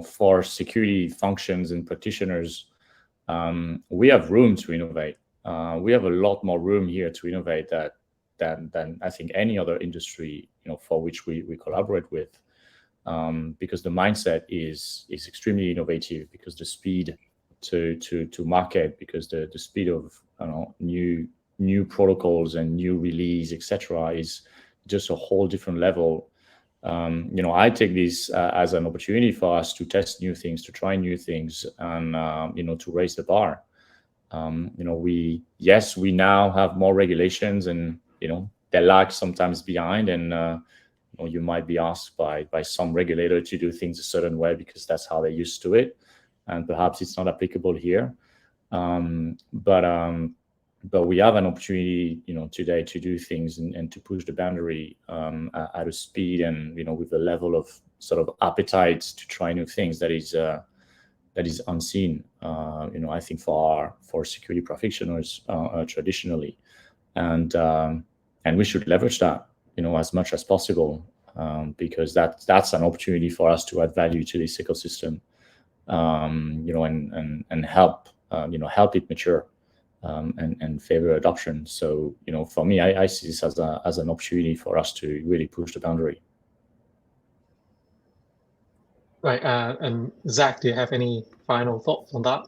for security functions and practitioners, we have room to innovate. We have a lot more room here to innovate than I think any other industry, for which we collaborate with, because the mindset is extremely innovative, because the speed to market, because the speed of new protocols and new release, etc., is just a whole different level. I take this as an opportunity for us to test new things, to try new things, and to raise the bar. We now have more regulations, and they lag sometimes behind, and you might be asked by some regulator to do things a certain way because that's how they're used to it, and perhaps it's not applicable here. But we have an opportunity, today to do things and to push the boundary at a speed and with a level of sort of appetite to try new things that is unseen. I think for security practitioners traditionally, and we should leverage that as much as possible, because that's an opportunity for us to add value to this ecosystem, and help help it mature, and favor adoption. So for me, I see this as an opportunity for us to really push the boundary. Right, and Zach, do you have any final thoughts on that?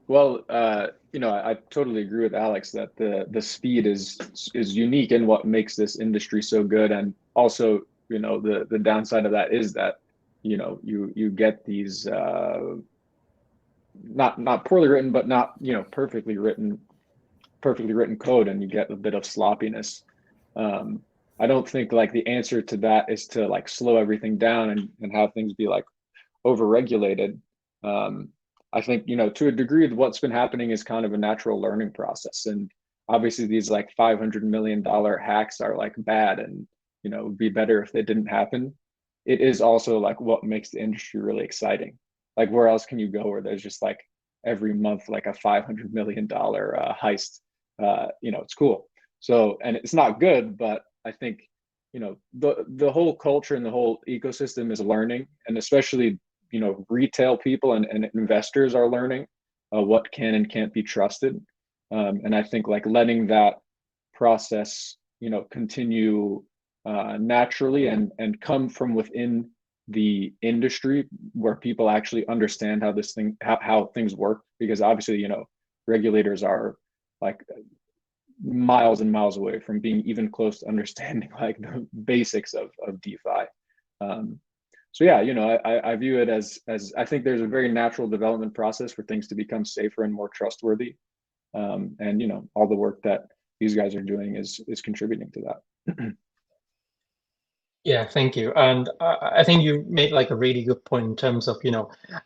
Well, I totally agree with Alex that the speed is unique in what makes this industry so good, and also the downside of that is that you get these not poorly written, but not perfectly written code, and you get a bit of sloppiness. I don't think like the answer to that is to like slow everything down and have things be like overregulated. I think to a degree what's been happening is kind of a natural learning process, and obviously these like $500 million hacks are like bad, and it would be better if they didn't happen. It is also like what makes the industry really exciting. Like where else can you go where there's just like every month like a $500 million heist? It's cool. So, and it's not good, but I think the whole culture and the whole ecosystem is learning, and especially retail people and investors are learning what can and can't be trusted, and I think like letting that process continue naturally and come from within the industry where people actually understand how things work, because obviously regulators are like miles and miles away from being even close to understanding like the basics of DeFi. So yeah, I view it as I think there's a very natural development process for things to become safer and more trustworthy, and all the work that these guys are doing is contributing to that. Yeah, thank you. And I think you made like a really good point in terms of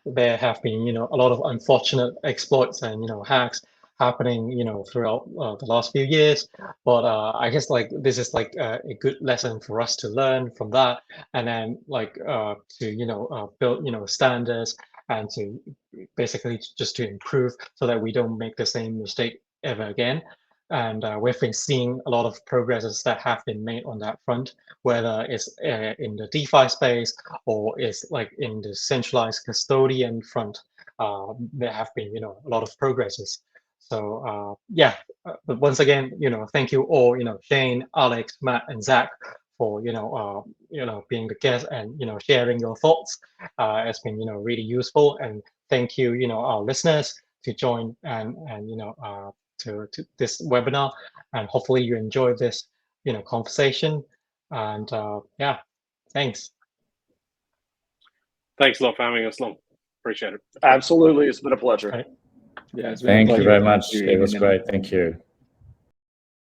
there have been a lot of unfortunate exploits and hacks happening throughout the last few years, but I guess like this is like a good lesson for us to learn from that, and then like to build standards, and to basically just to improve so that we don't make the same mistake ever again. And we've been seeing a lot of progresses that have been made on that front, whether it's in the DeFi space or it's like in the centralized custodian front. There have been a lot of progresses. So yeah, but once again, thank you all, Shane, Alex, Matt, and Zach for being the guest and sharing your thoughts. It's been really useful, and thank you our listeners to join and to this webinar, and hopefully you enjoyed this conversation. And yeah, thanks. Thanks a lot for having us along. Appreciate it. Absolutely, it's been a pleasure. Right. Yeah, it's been a Thank you pleasure. very much. It was great. Thank you.